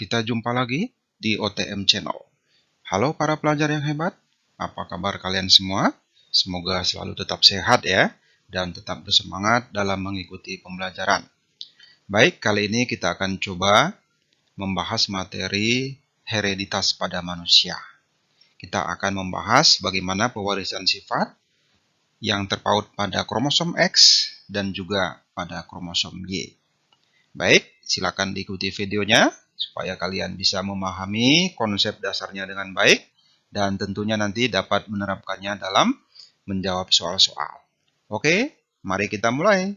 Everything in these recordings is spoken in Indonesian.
kita jumpa lagi di OTM Channel. Halo para pelajar yang hebat, apa kabar kalian semua? Semoga selalu tetap sehat ya, dan tetap bersemangat dalam mengikuti pembelajaran. Baik, kali ini kita akan coba membahas materi hereditas pada manusia. Kita akan membahas bagaimana pewarisan sifat yang terpaut pada kromosom X dan juga pada kromosom Y. Baik, silakan diikuti videonya supaya kalian bisa memahami konsep dasarnya dengan baik dan tentunya nanti dapat menerapkannya dalam menjawab soal-soal. Oke, mari kita mulai.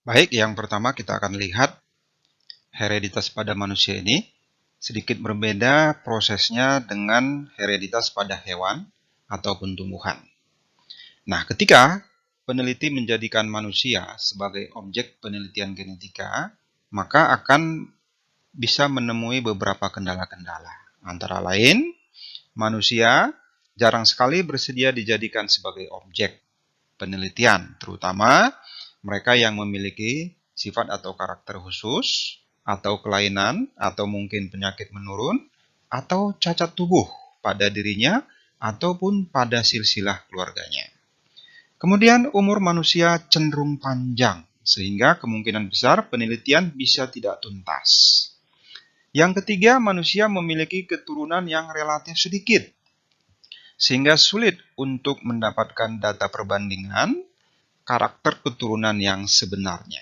Baik, yang pertama kita akan lihat hereditas pada manusia ini sedikit berbeda prosesnya dengan hereditas pada hewan ataupun tumbuhan. Nah, ketika peneliti menjadikan manusia sebagai objek penelitian genetika, maka akan bisa menemui beberapa kendala-kendala. Antara lain, manusia jarang sekali bersedia dijadikan sebagai objek penelitian, terutama mereka yang memiliki sifat atau karakter khusus, atau kelainan, atau mungkin penyakit menurun, atau cacat tubuh pada dirinya, ataupun pada silsilah keluarganya. Kemudian umur manusia cenderung panjang, sehingga kemungkinan besar penelitian bisa tidak tuntas. Yang ketiga, manusia memiliki keturunan yang relatif sedikit, sehingga sulit untuk mendapatkan data perbandingan karakter keturunan yang sebenarnya.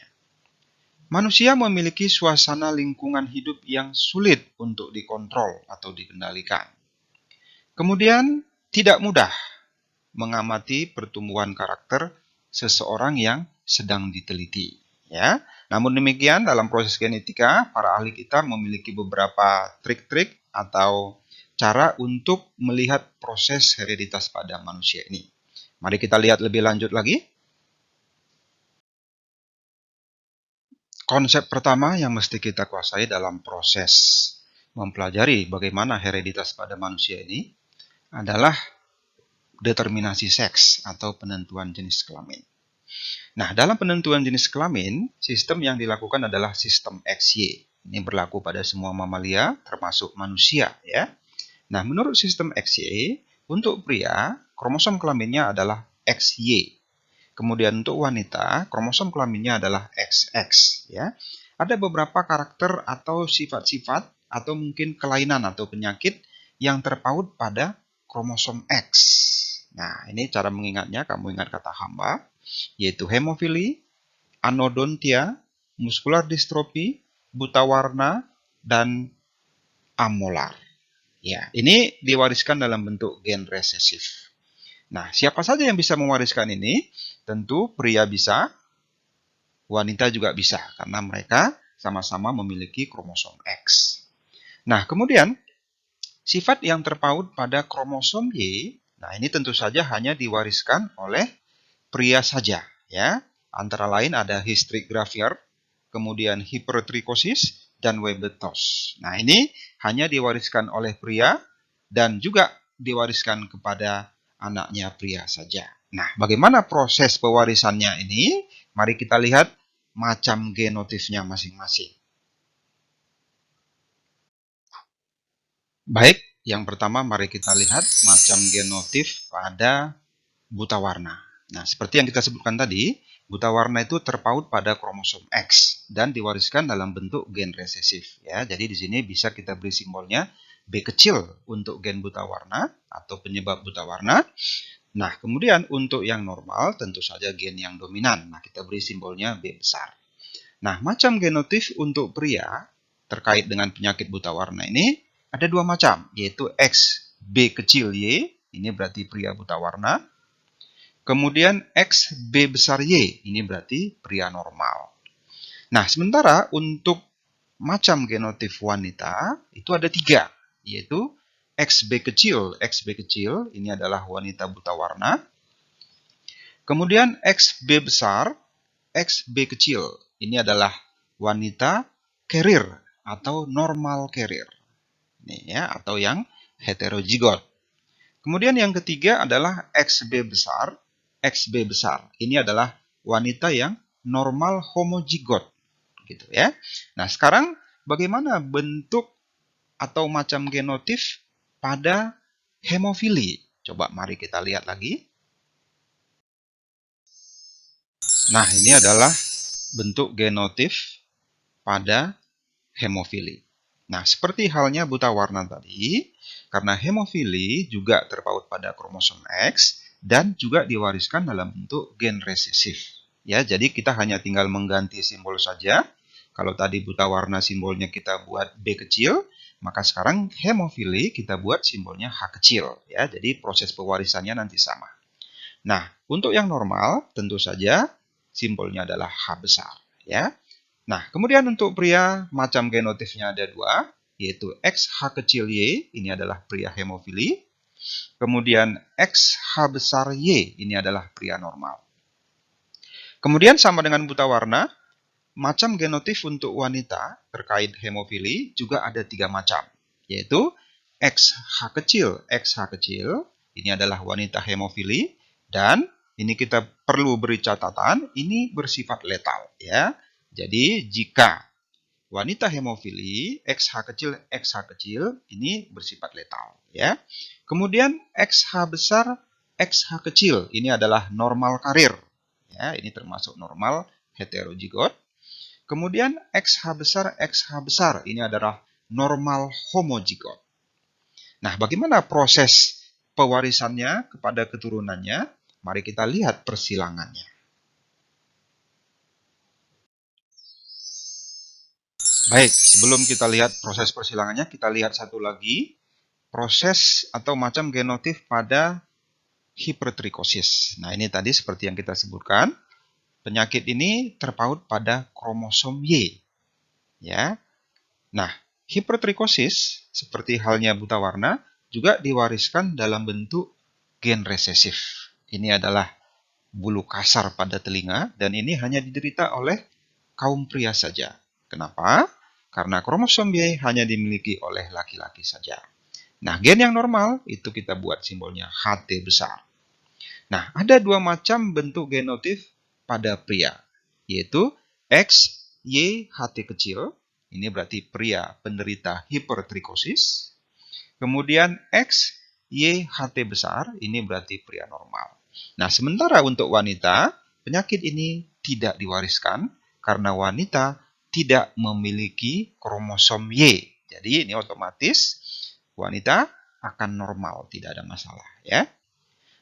Manusia memiliki suasana lingkungan hidup yang sulit untuk dikontrol atau dikendalikan. Kemudian, tidak mudah mengamati pertumbuhan karakter seseorang yang sedang diteliti. Ya, namun demikian dalam proses genetika, para ahli kita memiliki beberapa trik-trik atau cara untuk melihat proses hereditas pada manusia ini. Mari kita lihat lebih lanjut lagi. Konsep pertama yang mesti kita kuasai dalam proses mempelajari bagaimana hereditas pada manusia ini adalah determinasi seks atau penentuan jenis kelamin. Nah, dalam penentuan jenis kelamin, sistem yang dilakukan adalah sistem XY. Ini berlaku pada semua mamalia, termasuk manusia, ya. Nah, menurut sistem XY, untuk pria, kromosom kelaminnya adalah XY. Kemudian untuk wanita, kromosom kelaminnya adalah XX, ya. Ada beberapa karakter atau sifat-sifat atau mungkin kelainan atau penyakit yang terpaut pada kromosom X. Nah, ini cara mengingatnya, kamu ingat kata hamba, yaitu hemofili, anodontia, muskular distrofi, buta warna, dan amolar. Ya, ini diwariskan dalam bentuk gen resesif. Nah, siapa saja yang bisa mewariskan ini? Tentu pria bisa, wanita juga bisa, karena mereka sama-sama memiliki kromosom X. Nah, kemudian sifat yang terpaut pada kromosom Y, nah ini tentu saja hanya diwariskan oleh pria saja, ya. Antara lain ada hystrix gravior, kemudian hipertrikosis, dan Weber-Tos. Nah, ini hanya diwariskan oleh pria dan juga diwariskan kepada anaknya pria saja. Nah, bagaimana proses pewarisannya ini? Mari kita lihat macam genotifnya masing-masing. Baik, yang pertama mari kita lihat macam genotif pada buta warna. Nah, seperti yang kita sebutkan tadi, buta warna itu terpaut pada kromosom X dan diwariskan dalam bentuk gen resesif. Ya, jadi di sini bisa kita beri simbolnya B kecil untuk gen buta warna atau penyebab buta warna. Nah, kemudian untuk yang normal tentu saja gen yang dominan. Nah, kita beri simbolnya B besar. Nah, macam genotif untuk pria terkait dengan penyakit buta warna ini ada dua macam, yaitu XB kecil Y, ini berarti pria buta warna. Kemudian XB besar Y, ini berarti pria normal. Nah, sementara untuk macam genotif wanita, itu ada tiga, yaitu XB kecil. XB kecil, ini adalah wanita buta warna. Kemudian XB besar, XB kecil, ini adalah wanita carrier atau normal carrier. Ini ya, atau yang heterozigot. Kemudian yang ketiga adalah XB besar. XB besar. Ini adalah wanita yang normal homozigot, gitu ya. Nah, sekarang bagaimana bentuk atau macam genotip pada hemofili? Coba mari kita lihat lagi. Nah, ini adalah bentuk genotip pada hemofili. Nah, seperti halnya buta warna tadi, karena hemofili juga terpaut pada kromosom X dan juga diwariskan dalam bentuk gen resesif. Ya, jadi kita hanya tinggal mengganti simbol saja. Kalau tadi buta warna simbolnya kita buat B kecil, maka sekarang hemofili kita buat simbolnya H kecil. Ya, jadi proses pewarisannya nanti sama. Nah, untuk yang normal tentu saja simbolnya adalah H besar. Ya. Nah, kemudian untuk pria, macam genotipnya ada dua, yaitu XH kecil Y, ini adalah pria hemofili. Kemudian XH besar Y, ini adalah pria normal. Kemudian sama dengan buta warna, macam genotip untuk wanita terkait hemofili juga ada 3 macam, yaitu XH kecil, ini adalah wanita hemofili, dan ini kita perlu beri catatan, ini bersifat letal, ya. Jadi, jika wanita hemofili, XH kecil, ini bersifat letal. Ya. Kemudian, XH besar, XH kecil, ini adalah normal karir. Ya, ini termasuk normal heterozigot. Kemudian, XH besar, ini adalah normal homozigot. Nah, bagaimana proses pewarisannya kepada keturunannya? Mari kita lihat persilangannya. Baik, sebelum kita lihat proses persilangannya, kita lihat satu lagi proses atau macam genotip pada hipertrikosis. Nah, ini tadi seperti yang kita sebutkan, penyakit ini terpaut pada kromosom Y. Ya. Nah, hipertrikosis seperti halnya buta warna juga diwariskan dalam bentuk gen resesif. Ini adalah bulu kasar pada telinga dan ini hanya diderita oleh kaum pria saja. Kenapa? Karena kromosom Y hanya dimiliki oleh laki-laki saja. Nah, gen yang normal itu kita buat simbolnya HT besar. Nah, ada 2 macam bentuk genotip pada pria, yaitu XYHT kecil, ini berarti pria penderita hipertrikosis. Kemudian XYHT besar, ini berarti pria normal. Nah, sementara untuk wanita, penyakit ini tidak diwariskan karena wanita tidak memiliki kromosom Y. Jadi ini otomatis wanita akan normal, tidak ada masalah. Ya.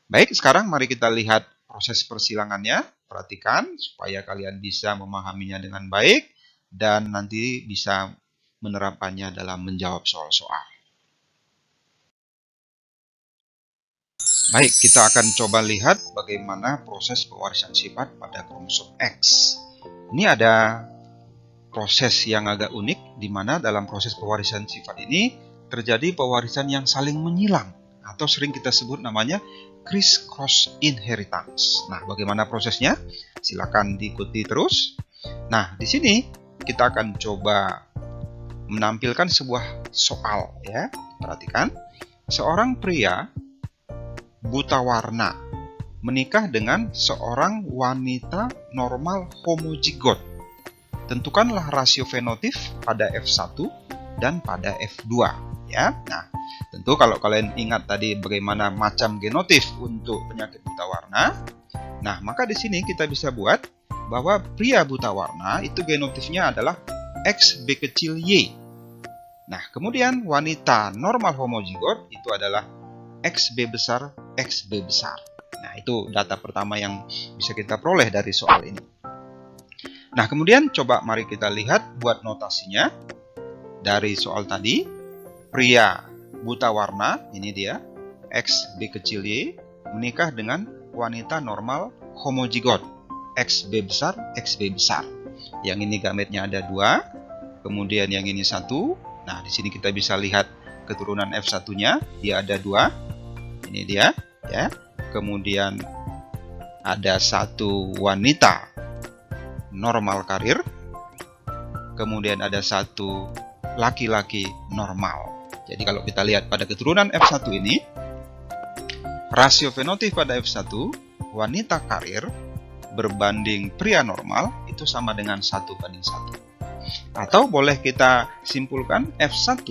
Baik, sekarang mari kita lihat proses persilangannya. Perhatikan supaya kalian bisa memahaminya dengan baik dan nanti bisa menerapkannya dalam menjawab soal-soal. Baik, kita akan coba lihat bagaimana proses pewarisan sifat pada kromosom X. Ini ada proses yang agak unik, di mana dalam proses pewarisan sifat ini terjadi pewarisan yang saling menyilang, atau sering kita sebut namanya criss-cross inheritance. Nah, bagaimana prosesnya? Silakan diikuti terus. Nah, di sini kita akan coba menampilkan sebuah soal, ya. Perhatikan, seorang pria buta warna menikah dengan seorang wanita normal homozigot. Tentukanlah rasio fenotip pada F1 dan pada F2. Ya. Nah, tentu kalau kalian ingat tadi bagaimana macam genotip untuk penyakit buta warna, nah maka di sini kita bisa buat bahwa pria buta warna itu genotipnya adalah XB kecil Y. Nah, kemudian wanita normal homozigot itu adalah XB besar, XB besar. Nah, itu data pertama yang bisa kita peroleh dari soal ini. Nah, kemudian coba mari kita lihat buat notasinya. Dari soal tadi, pria buta warna, ini dia, XB kecil Y, menikah dengan wanita normal homozigot, XB besar, XB besar. Yang ini gametnya ada 2, kemudian yang ini 1. Nah, di sini kita bisa lihat keturunan F1-nya, dia ada 2. Ini dia, ya. Kemudian ada 1 wanita normal karir, kemudian ada 1 laki-laki normal. Jadi kalau kita lihat pada keturunan F1 ini, rasio fenotip pada F1, wanita karir berbanding pria normal itu sama dengan 1:1. Atau boleh kita simpulkan F1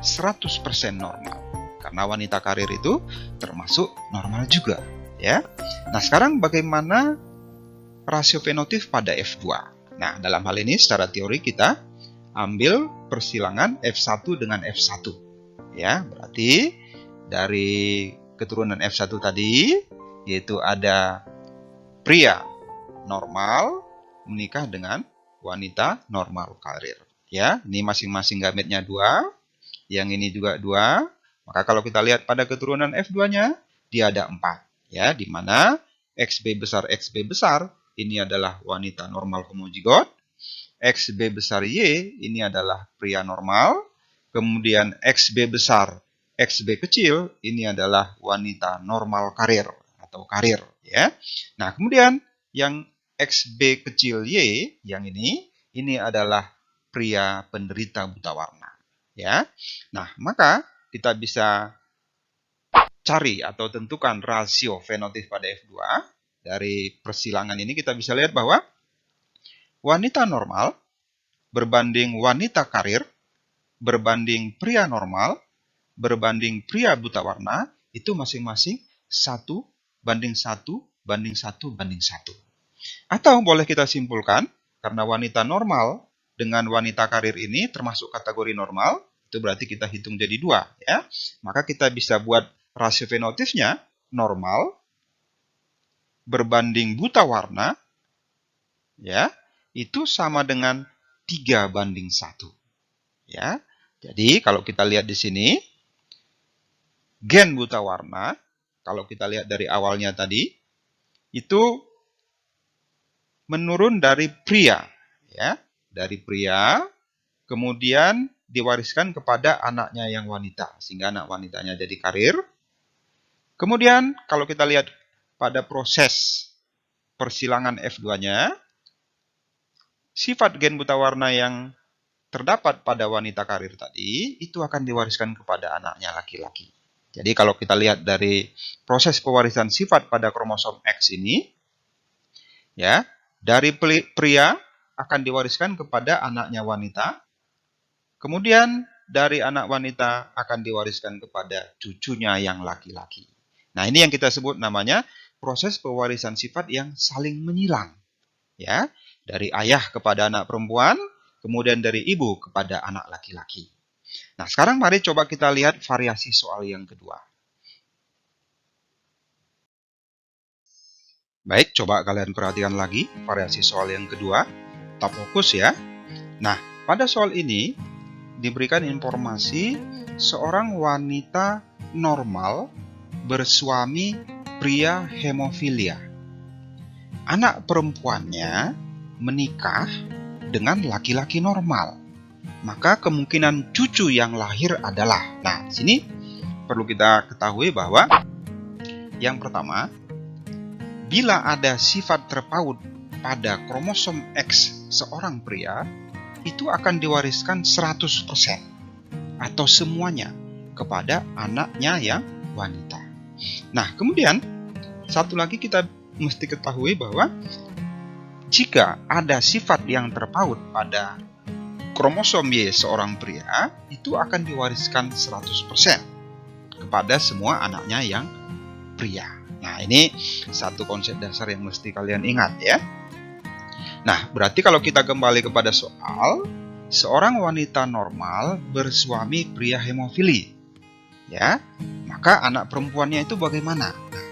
100% normal. Karena wanita karir itu termasuk normal juga, ya. Nah, sekarang bagaimana rasio fenotif pada F2? Nah, dalam hal ini secara teori kita ambil persilangan F1 dengan F1. Ya, berarti dari keturunan F1 tadi yaitu ada pria normal menikah dengan wanita normal karir. Ya, ini masing-masing gametnya 2, yang ini juga 2. Maka kalau kita lihat pada keturunan F2-nya, dia ada 4. Ya, di mana XB besar ini adalah wanita normal homozigot, XB besar Y ini adalah pria normal, kemudian XB besar XB kecil ini adalah wanita normal karir atau karir, ya. Nah, kemudian yang XB kecil Y yang ini adalah pria penderita buta warna, ya. Nah, maka kita bisa cari atau tentukan rasio fenotip pada F2. Dari persilangan ini kita bisa lihat bahwa wanita normal berbanding wanita karir berbanding pria normal berbanding pria buta warna itu masing-masing 1:1:1:1. Atau boleh kita simpulkan, karena wanita normal dengan wanita karir ini termasuk kategori normal, itu berarti kita hitung jadi 2, ya. Maka kita bisa buat rasio fenotipnya normal berbanding buta warna, ya, itu sama dengan 3:1. Ya. Jadi kalau kita lihat di sini, gen buta warna, kalau kita lihat dari awalnya tadi, itu menurun dari pria, ya, dari pria, kemudian diwariskan kepada anaknya yang wanita, sehingga anak wanitanya jadi karir. Kemudian kalau kita lihat pada proses persilangan F2-nya, sifat gen buta warna yang terdapat pada wanita karir tadi, itu akan diwariskan kepada anaknya laki-laki. Jadi kalau kita lihat dari proses pewarisan sifat pada kromosom X ini, ya, dari pria akan diwariskan kepada anaknya wanita, kemudian dari anak wanita akan diwariskan kepada cucunya yang laki-laki. Nah, ini yang kita sebut namanya proses pewarisan sifat yang saling menyilang, ya, dari ayah kepada anak perempuan, kemudian dari ibu kepada anak laki-laki. Nah, sekarang mari coba kita lihat variasi soal yang kedua. Baik, coba kalian perhatikan lagi variasi soal yang kedua. Tetap fokus ya. Nah, pada soal ini diberikan informasi seorang wanita normal bersuami pria hemofilia. Anak perempuannya menikah dengan laki-laki normal. Maka kemungkinan cucu yang lahir adalah, nah, di sini perlu kita ketahui bahwa yang pertama, bila ada sifat terpaut pada kromosom X seorang pria, itu akan diwariskan 100% atau semuanya kepada anaknya yang wanita. Nah, kemudian satu lagi kita mesti ketahui bahwa jika ada sifat yang terpaut pada kromosom Y seorang pria, itu akan diwariskan 100% kepada semua anaknya yang pria. Nah, ini satu konsep dasar yang mesti kalian ingat ya. Nah, berarti kalau kita kembali kepada soal, seorang wanita normal bersuami pria hemofili, ya, maka anak perempuannya itu bagaimana? Nah,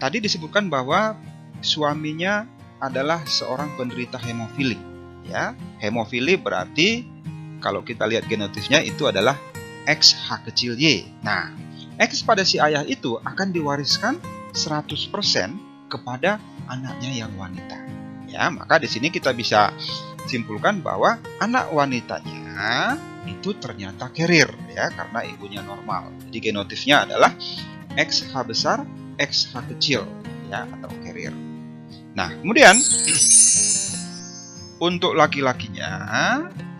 tadi disebutkan bahwa suaminya adalah seorang penderita hemofili, ya. Hemofili berarti kalau kita lihat genotipnya itu adalah XH kecil Y. Nah, X pada si ayah itu akan diwariskan 100% kepada anaknya yang wanita. Ya, maka di sini kita bisa simpulkan bahwa anak wanitanya itu ternyata carrier ya, karena ibunya normal. Jadi genotipnya adalah XH besar, XH kecil ya, atau carrier. Nah, kemudian untuk laki-lakinya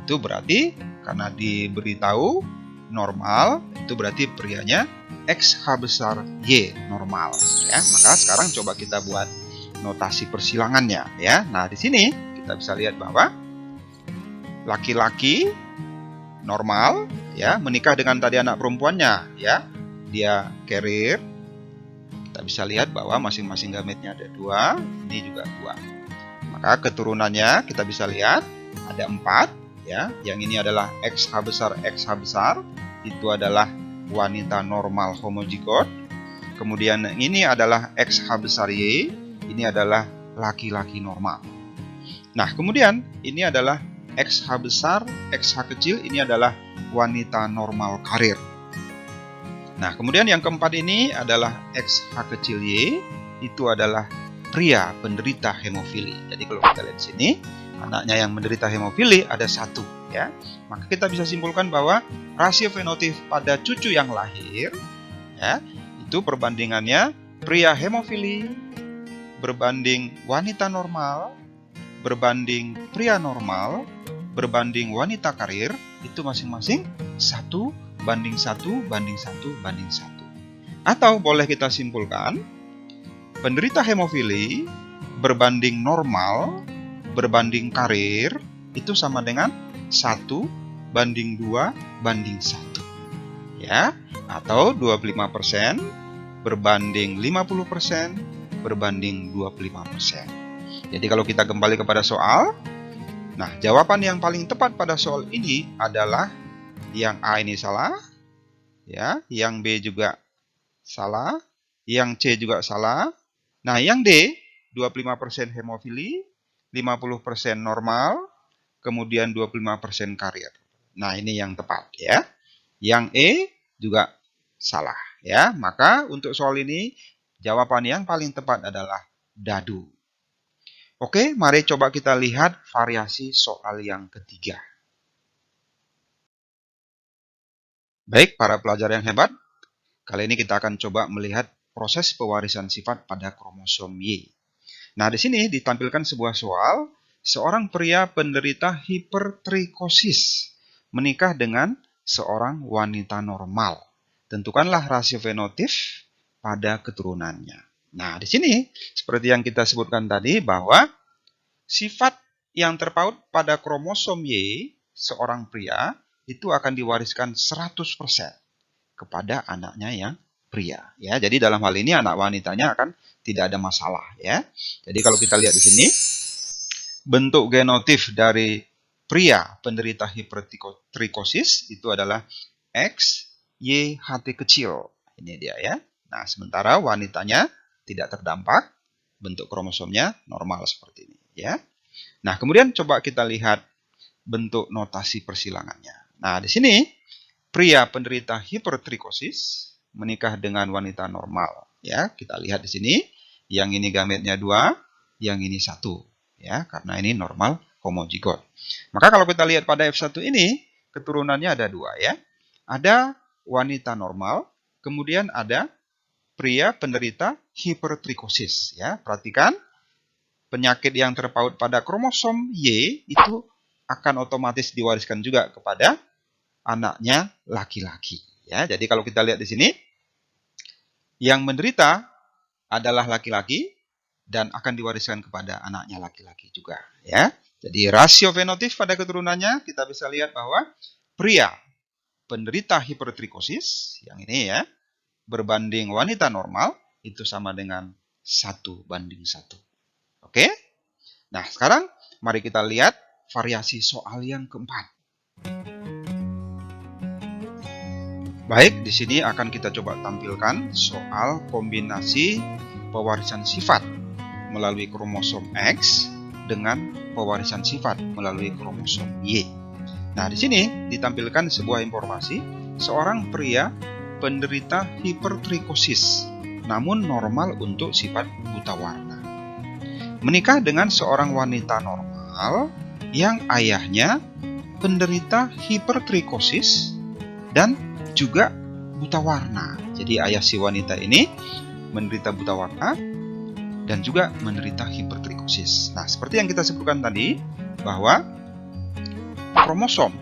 itu berarti karena diberitahu normal, itu berarti prianya XH besar Y normal ya. Maka sekarang coba kita buat notasi persilangannya ya. Nah, di sini kita bisa lihat bahwa laki-laki normal ya menikah dengan tadi anak perempuannya ya. Dia carrier. Kita bisa lihat bahwa masing-masing gametnya ada 2, ini juga 2. Maka keturunannya kita bisa lihat ada 4 ya. Yang ini adalah XH besar, itu adalah wanita normal homozigot. Kemudian yang ini adalah XH besar Y, ini adalah laki-laki normal. Nah, kemudian ini adalah XH besar, XH kecil, ini adalah wanita normal karir. Nah, kemudian yang keempat ini adalah XH kecil Y, itu adalah pria penderita hemofili. Jadi kalau kita lihat di sini, anaknya yang menderita hemofili ada 1 ya. Maka kita bisa simpulkan bahwa rasio fenotip pada cucu yang lahir ya, itu perbandingannya pria hemofili berbanding wanita normal berbanding pria normal berbanding wanita karir, itu masing-masing 1 banding 1 banding 1 banding 1. Atau boleh kita simpulkan penderita hemofili berbanding normal berbanding karir itu sama dengan 1 banding 2 banding 1 ya, atau 25% berbanding 50% berbanding 25%. Jadi kalau kita kembali kepada soal, nah jawaban yang paling tepat pada soal ini adalah yang A ini salah ya, yang B juga salah, yang C juga salah. Nah, yang D 25% hemofili, 50% normal, kemudian 25% karir. Nah, ini yang tepat ya. Yang E juga salah ya. Maka untuk soal ini jawaban yang paling tepat adalah dadu. Oke, mari coba kita lihat variasi soal yang ketiga. Baik, para pelajar yang hebat, kali ini kita akan coba melihat proses pewarisan sifat pada kromosom Y. Nah, di sini ditampilkan sebuah soal, seorang pria penderita hipertrikosis menikah dengan seorang wanita normal. Tentukanlah rasio fenotip pada keturunannya. Nah, di sini seperti yang kita sebutkan tadi bahwa sifat yang terpaut pada kromosom Y seorang pria itu akan diwariskan 100% kepada anaknya yang pria ya. Jadi dalam hal ini anak wanitanya akan tidak ada masalah ya. Jadi kalau kita lihat di sini bentuk genotip dari pria penderita hipertrikosis itu adalah X, Y, HT kecil. Ini dia ya. Nah, sementara wanitanya tidak terdampak, bentuk kromosomnya normal seperti ini ya. Nah, kemudian coba kita lihat bentuk notasi persilangannya. Nah, di sini pria penderita hipertrikosis menikah dengan wanita normal ya. Kita lihat di sini, yang ini gametnya 2, yang ini 1 ya, karena ini normal homozigot. Maka kalau kita lihat pada F1 ini keturunannya ada 2 ya. Ada wanita normal, kemudian ada pria penderita hipertrikosis ya. Perhatikan penyakit yang terpaut pada kromosom Y itu akan otomatis diwariskan juga kepada anaknya laki-laki ya. Jadi kalau kita lihat di sini yang menderita adalah laki-laki dan akan diwariskan kepada anaknya laki-laki juga ya. Jadi rasio fenotip pada keturunannya kita bisa lihat bahwa pria penderita hipertrikosis yang ini ya berbanding wanita normal itu sama dengan 1 banding 1. Oke? Nah, sekarang mari kita lihat variasi soal yang keempat. Baik, di sini akan kita coba tampilkan soal kombinasi pewarisan sifat melalui kromosom X dengan pewarisan sifat melalui kromosom Y. Nah, di sini ditampilkan sebuah informasi, seorang pria penderita hipertrikosis, namun normal untuk sifat buta warna. Menikah dengan seorang wanita normal yang ayahnya penderita hipertrikosis dan juga buta warna. Jadi ayah si wanita ini menderita buta warna dan juga menderita hipertrikosis. Nah, seperti yang kita sebutkan tadi bahwa kromosom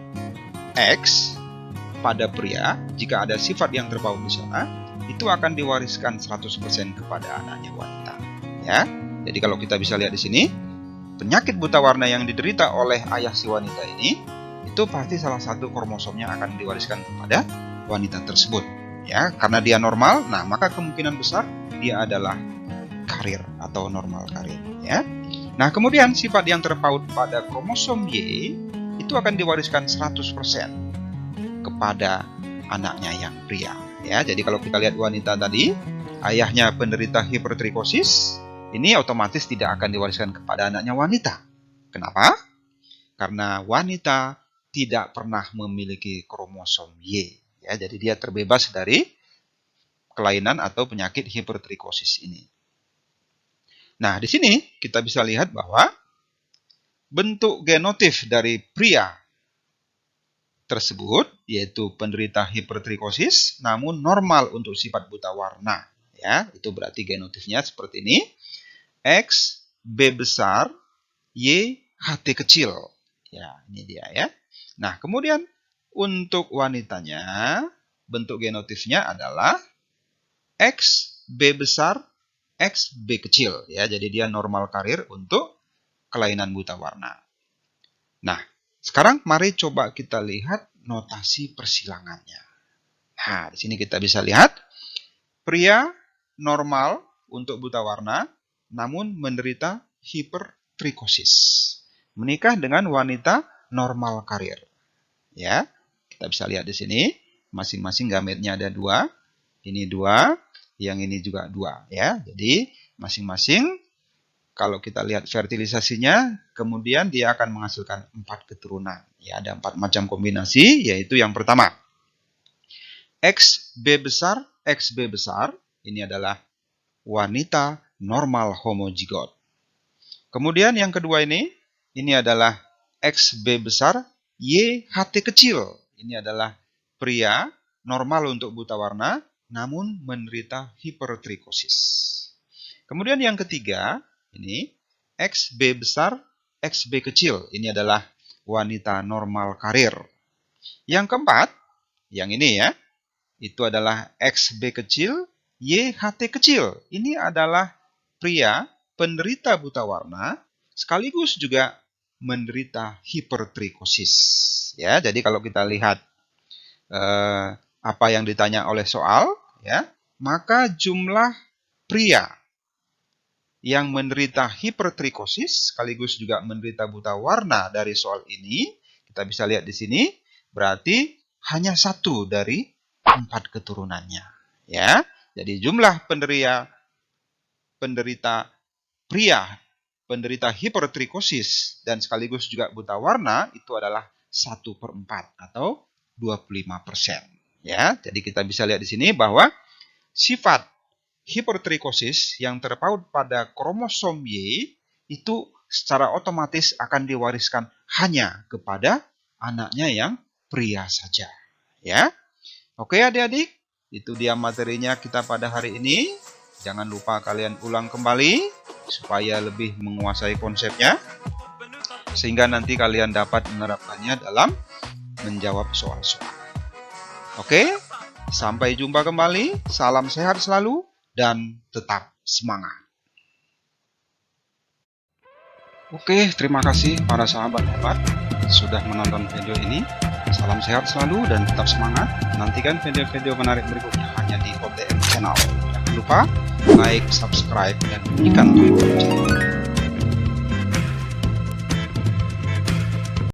X pada pria jika ada sifat yang terpaut di sana itu akan diwariskan 100% kepada anaknya wanita. Ya. Jadi kalau kita bisa lihat di sini, penyakit buta warna yang diderita oleh ayah si wanita ini, itu pasti salah satu kromosomnya akan diwariskan kepada wanita tersebut. Ya, karena dia normal, nah maka kemungkinan besar dia adalah karir atau normal karir. Ya. Nah, kemudian sifat yang terpaut pada kromosom Y itu akan diwariskan 100% kepada anaknya yang pria. Ya, jadi kalau kita lihat wanita tadi, ayahnya penderita hipertrikosis, ini otomatis tidak akan diwariskan kepada anaknya wanita. Kenapa? Karena wanita tidak pernah memiliki kromosom Y. Ya, jadi dia terbebas dari kelainan atau penyakit hipertrikosis ini. Nah, di sini kita bisa lihat bahwa bentuk genotif dari pria tersebut, yaitu penderita hipertrikosis, namun normal untuk sifat buta warna. Ya, itu berarti genotifnya seperti ini. X, B besar, Y, HT kecil. Ya, ini dia ya. Nah, kemudian untuk wanitanya, bentuk genotifnya adalah X, B besar, X, B kecil. Ya, jadi dia normal karir untuk kelainan buta warna. Nah, sekarang mari coba kita lihat notasi persilangannya. Nah, di sini kita bisa lihat pria normal untuk buta warna, namun menderita hipertrikosis. Menikah dengan wanita normal karir. Ya, kita bisa lihat di sini, masing-masing gametnya ada 2. Ini 2, yang ini juga 2. Ya, jadi masing-masing kalau kita lihat fertilisasinya, kemudian dia akan menghasilkan 4 keturunan. Ya, ada 4 macam kombinasi, yaitu yang pertama, XB besar, XB besar, ini adalah wanita normal homozigot. Kemudian yang kedua ini adalah XB besar, YHT kecil. Ini adalah pria normal untuk buta warna, namun menderita hipertrikosis. Kemudian yang ketiga, ini XB besar, XB kecil. Ini adalah wanita normal karir. Yang keempat, yang ini ya, itu adalah XB kecil, YHT kecil. Ini adalah pria penderita buta warna, sekaligus juga menderita hipertrikosis. Ya, jadi kalau kita lihat apa yang ditanya oleh soal, ya, maka jumlah pria yang menderita hipertrikosis sekaligus juga menderita buta warna dari soal ini, kita bisa lihat di sini, berarti hanya 1 dari 4 keturunannya. Ya, jadi jumlah penderita pria penderita hipertrikosis dan sekaligus juga buta warna itu adalah 1/4 atau 25%. Ya, jadi kita bisa lihat di sini bahwa sifat hipertrikosis yang terpaut pada kromosom Y itu secara otomatis akan diwariskan hanya kepada anaknya yang pria saja. Ya, oke adik-adik, itu dia materinya kita pada hari ini. Jangan lupa kalian ulang kembali supaya lebih menguasai konsepnya, sehingga nanti kalian dapat menerapkannya dalam menjawab soal-soal. Oke, sampai jumpa kembali. Salam sehat selalu dan tetap semangat. Oke, terima kasih para sahabat hebat sudah menonton video ini. Salam sehat selalu dan tetap semangat. Nantikan video-video menarik berikutnya hanya di OTM Channel. Jangan lupa like, subscribe, dan bunyikan tombol lonceng.